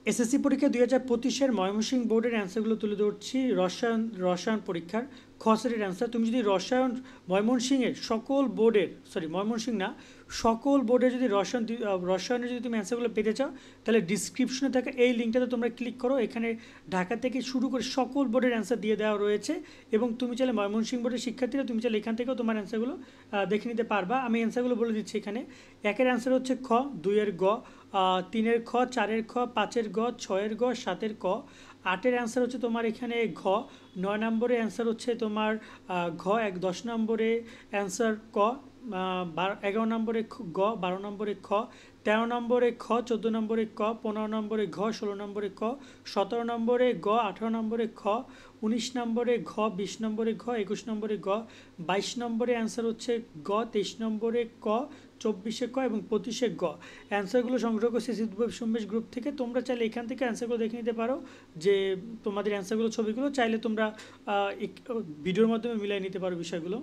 SSC পরীক্ষা 2025-এর ময়মনসিংহ বোর্ডের অ্যান্সারগুলো তুলে ধরছি। রসায়ন পরীক্ষার খ সেটের অ্যান্সার। তুমি যদি রসায়ন ময়মনসিংহের সকল বোর্ডের, ময়মনসিংহ না, সকল বোর্ডের যদি রসায়নের যদি তুমি অ্যান্সারগুলো পেতে চাও, তাহলে ডিসক্রিপশনে থাকা এই লিঙ্কটাতে তোমরা ক্লিক করো। এখানে ঢাকা থেকে শুরু করে সকল বোর্ডের অ্যান্সার দিয়ে দেওয়া রয়েছে, এবং তুমি চাইলে ময়মনসিংহ বোর্ডের শিক্ষার্থীরা তুমি চাইলে এখান থেকেও তোমার অ্যান্সারগুলো দেখে নিতে পারবা। আমি অ্যান্সারগুলো বলে দিচ্ছি। এখানে একের অ্যান্সার হচ্ছে খ, দুইয়ের গ, তিনের খ, চারের খ, পাঁচের গ, ছয়ের গ, সাতের ক। আটের অ্যান্সার হচ্ছে তোমার এখানে ঘ। 9 নম্বরে অ্যান্সার হচ্ছে তোমার ঘ এক। 10 নম্বরে অ্যান্সার ক। 11 নম্বরে গ। 12 নম্বরে খ। 13 নম্বরে খ। 14 নম্বরে ক। 15 নম্বরে ঘ। 16 নম্বরে ক। 17 নম্বরে গ। 18 নম্বরে খ। 19 নম্বরে ঘ। 20 নম্বরে ঘ। 21 নম্বরে গ। 22 নম্বরে অ্যান্সার হচ্ছে গ। 23 নম্বরে ক। 24-এ ক এবং 25-এ গ। অ্যান্সারগুলো সংগ্রহ করছি সন্দেশ গ্রুপ থেকে। তোমরা চাইলে এখান থেকে অ্যান্সারগুলো দেখে নিতে পারো, যে তোমাদের অ্যান্সারগুলো ছবিগুলো চাইলে তোমরা ভিডিওর মাধ্যমে মিলিয়ে নিতে পারো বিষয়গুলো।